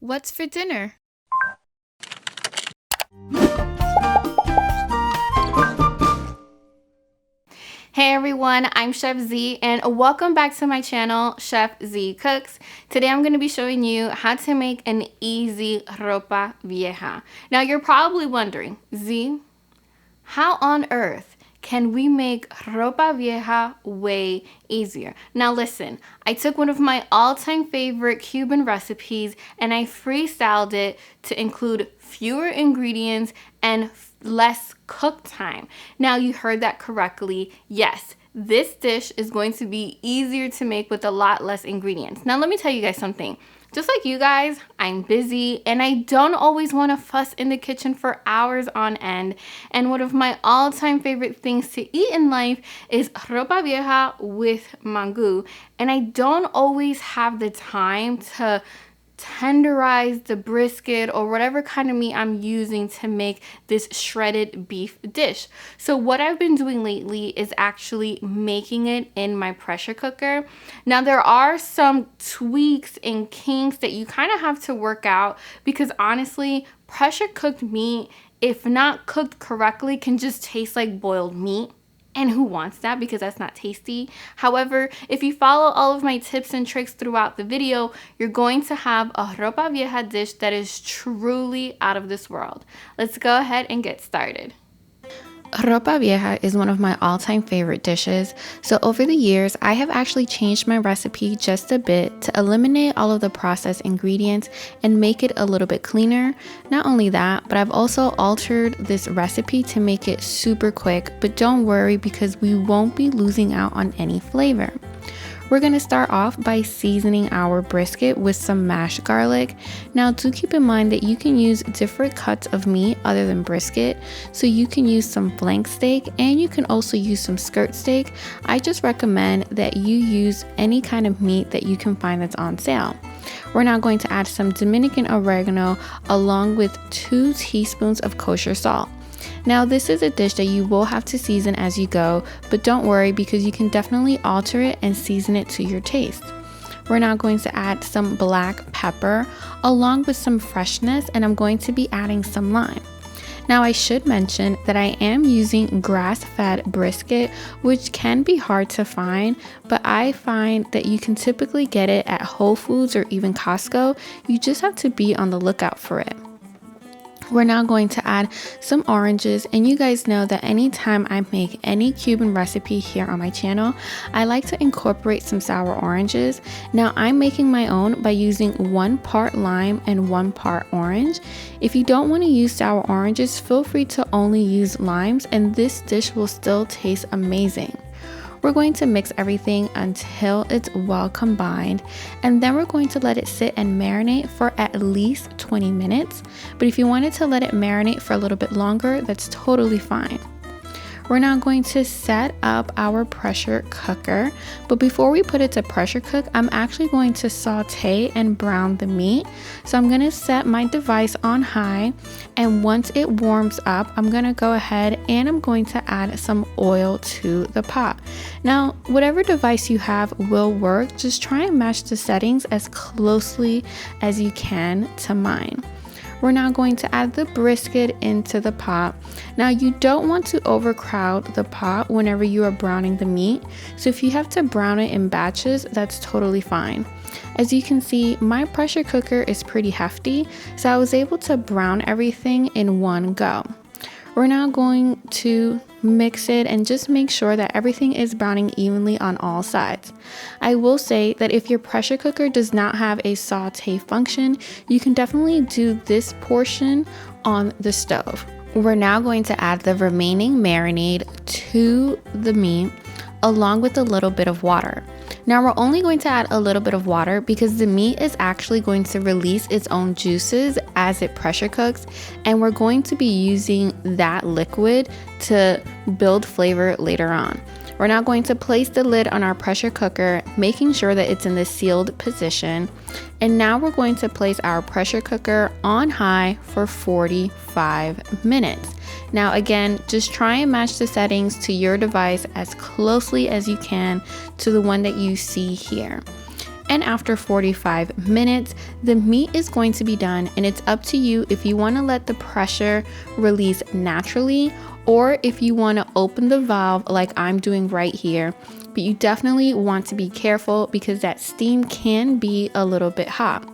What's for dinner? Hey everyone, I'm Chef Z and welcome back to my channel, Chef Z Cooks. Today I'm going to be showing you how to make an easy ropa vieja. Now you're probably wondering, Z, how on earth can we make ropa vieja way easier? Now listen, I took one of my all-time favorite Cuban recipes and I freestyled it to include fewer ingredients and less cook time. Now you heard that correctly. Yes, this dish is going to be easier to make with a lot less ingredients. Now let me tell you guys something. Just like you guys, I'm busy and I don't always want to fuss in the kitchen for hours on end. And one of my all-time favorite things to eat in life is ropa vieja with mango. And I don't always have the time to tenderize the brisket or whatever kind of meat I'm using to make this shredded beef dish. So what I've been doing lately is actually making it in my pressure cooker. Now there are some tweaks and kinks that you kind of have to work out because honestly, pressure cooked meat, if not cooked correctly, can just taste like boiled meat. And who wants that? Because that's not tasty. However, if you follow all of my tips and tricks throughout the video, you're going to have a ropa vieja dish that is truly out of this world. Let's go ahead and get started. Ropa vieja is one of my all-time favorite dishes, so over the years I have actually changed my recipe just a bit to eliminate all of the processed ingredients and make it a little bit cleaner. Not only that, but I've also altered this recipe to make it super quick, but don't worry because we won't be losing out on any flavor. We're going to start off by seasoning our brisket with some mashed garlic. Now do keep in mind that you can use different cuts of meat other than brisket. So you can use some flank steak and you can also use some skirt steak. I just recommend that you use any kind of meat that you can find that's on sale. We're now going to add some Dominican oregano along with 2 teaspoons of kosher salt. Now this is a dish that you will have to season as you go, but don't worry because you can definitely alter it and season it to your taste. We're now going to add some black pepper along with some freshness, and I'm going to be adding some lime. Now I should mention that I am using grass-fed brisket, which can be hard to find, but I find that you can typically get it at Whole Foods or even Costco. You just have to be on the lookout for it. We're now going to add some oranges, and you guys know that anytime I make any Cuban recipe here on my channel, I like to incorporate some sour oranges. Now I'm making my own by using 1 part lime and 1 part orange. If you don't want to use sour oranges, feel free to only use limes and this dish will still taste amazing. We're going to mix everything until it's well combined, and then we're going to let it sit and marinate for at least 20 minutes. But if you wanted to let it marinate for a little bit longer, that's totally fine. We're now going to set up our pressure cooker, but before we put it to pressure cook, I'm actually going to saute and brown the meat. So I'm going to set my device on high, and once it warms up, I'm going to go ahead and I'm going to add some oil to the pot. Now, whatever device you have will work. Just try and match the settings as closely as you can to mine. We're now going to add the brisket into the pot. Now you don't want to overcrowd the pot whenever you are browning the meat. So if you have to brown it in batches, that's totally fine. As you can see, my pressure cooker is pretty hefty, so I was able to brown everything in one go. We're now going to mix it and just make sure that everything is browning evenly on all sides. I will say that if your pressure cooker does not have a saute function, you can definitely do this portion on the stove. We're now going to add the remaining marinade to the meat along with a little bit of water. Now we're only going to add a little bit of water because the meat is actually going to release its own juices as it pressure cooks, and we're going to be using that liquid to build flavor later on. We're now going to place the lid on our pressure cooker, making sure that it's in the sealed position. And now we're going to place our pressure cooker on high for 45 minutes. Now again, just try and match the settings to your device as closely as you can to the one that you see here. And after 45 minutes, the meat is going to be done, and it's up to you if you want to let the pressure release naturally or if you want to open the valve like I'm doing right here. But you definitely want to be careful because that steam can be a little bit hot.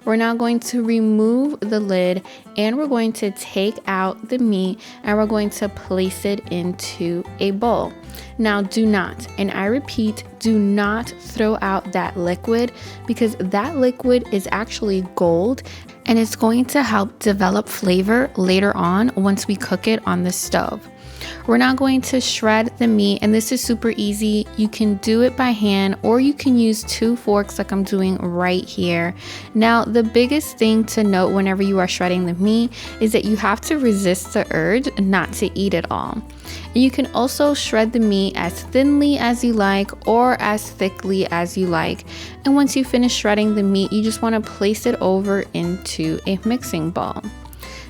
We're now going to remove the lid and we're going to take out the meat and we're going to place it into a bowl. Now do not, and I repeat, do not throw out that liquid because that liquid is actually gold and it's going to help develop flavor later on once we cook it on the stove. We're now going to shred the meat, and this is super easy. You can do it by hand or you can use 2 forks like I'm doing right here. Now, the biggest thing to note whenever you are shredding the meat is that you have to resist the urge not to eat it all. And you can also shred the meat as thinly as you like or as thickly as you like. And once you finish shredding the meat, you just want to place it over into a mixing bowl.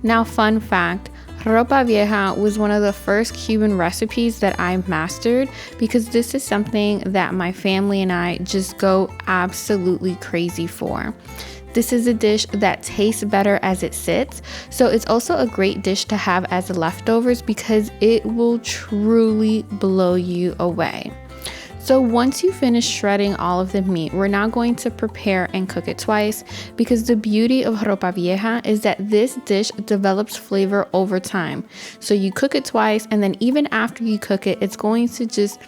Now, fun fact, Ropa Vieja was one of the first Cuban recipes that I mastered because this is something that my family and I just go absolutely crazy for. This is a dish that tastes better as it sits, so it's also a great dish to have as leftovers because it will truly blow you away. So once you finish shredding all of the meat, we're now going to prepare and cook it twice because the beauty of Ropa Vieja is that this dish develops flavor over time. So you cook it twice, and then even after you cook it, it's going to just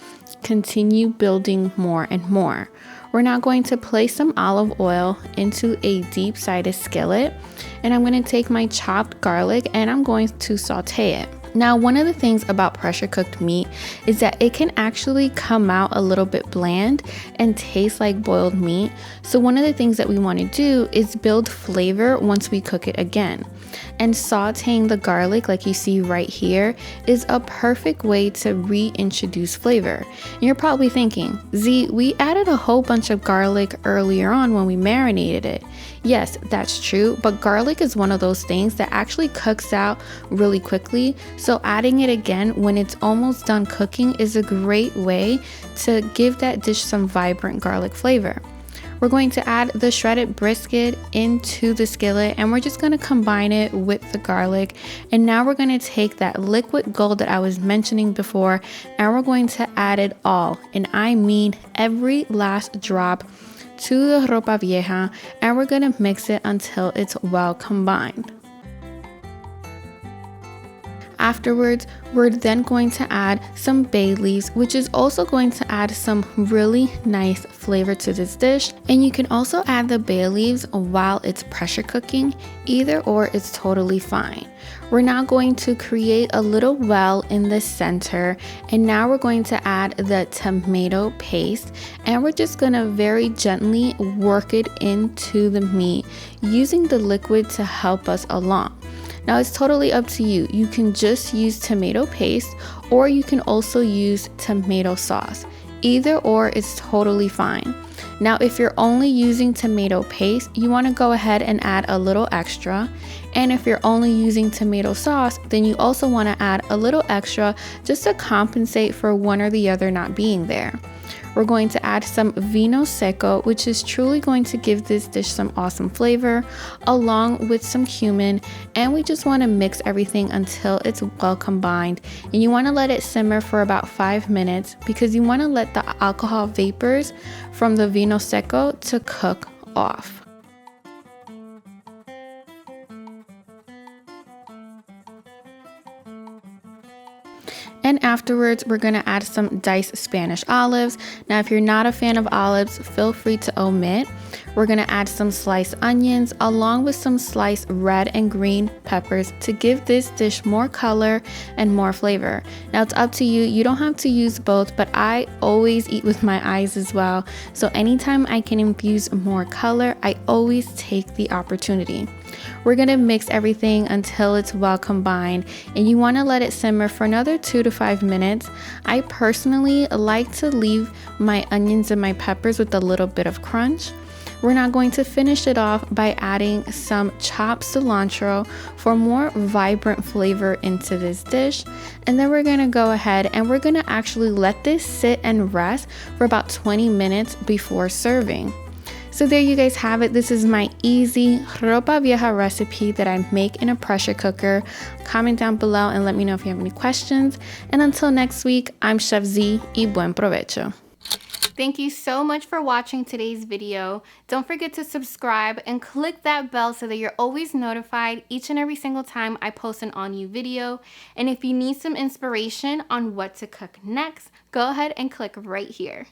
continue building more and more. We're now going to place some olive oil into a deep-sided skillet, and I'm going to take my chopped garlic and I'm going to saute it. Now, one of the things about pressure cooked meat is that it can actually come out a little bit bland and taste like boiled meat. So one of the things that we want to do is build flavor once we cook it again. And sauteing the garlic, like you see right here, is a perfect way to reintroduce flavor. And you're probably thinking, Z, we added a whole bunch of garlic earlier on when we marinated it. Yes, that's true, but garlic is one of those things that actually cooks out really quickly. So adding it again when it's almost done cooking is a great way to give that dish some vibrant garlic flavor. We're going to add the shredded brisket into the skillet and we're just going to combine it with the garlic. And now we're going to take that liquid gold that I was mentioning before and we're going to add it all, and I mean every last drop, to the Ropa Vieja, and we're going to mix it until it's well combined. Afterwards, we're then going to add some bay leaves, which is also going to add some really nice flavor to this dish. And you can also add the bay leaves while it's pressure cooking, either or is totally fine. We're now going to create a little well in the center, and now we're going to add the tomato paste, and we're just going to very gently work it into the meat using the liquid to help us along. Now it's totally up to you. You can just use tomato paste or you can also use tomato sauce. Either or is totally fine. Now if you're only using tomato paste, you want to go ahead and add a little extra. And if you're only using tomato sauce, then you also want to add a little extra just to compensate for one or the other not being there. We're going to add some vino seco, which is truly going to give this dish some awesome flavor, along with some cumin, and we just want to mix everything until it's well combined. And you want to let it simmer for about 5 minutes because you want to let the alcohol vapors from the vino seco to cook off. And afterwards, we're going to add some diced Spanish olives. Now, if you're not a fan of olives, feel free to omit. We're going to add some sliced onions along with some sliced red and green peppers to give this dish more color and more flavor. Now, it's up to you. You don't have to use both, but I always eat with my eyes as well. So anytime I can infuse more color, I always take the opportunity. We're going to mix everything until it's well combined, and you want to let it simmer for another 2 to 5 minutes. I personally like to leave my onions and my peppers with a little bit of crunch. We're now going to finish it off by adding some chopped cilantro for more vibrant flavor into this dish. And then we're going to go ahead and we're going to actually let this sit and rest for about 20 minutes before serving. So there you guys have it. This is my easy ropa vieja recipe that I make in a pressure cooker. Comment down below and let me know if you have any questions. And until next week, I'm Chef Z y buen provecho. Thank you so much for watching today's video. Don't forget to subscribe and click that bell so that you're always notified each and every single time I post an all-new video. And if you need some inspiration on what to cook next, go ahead and click right here.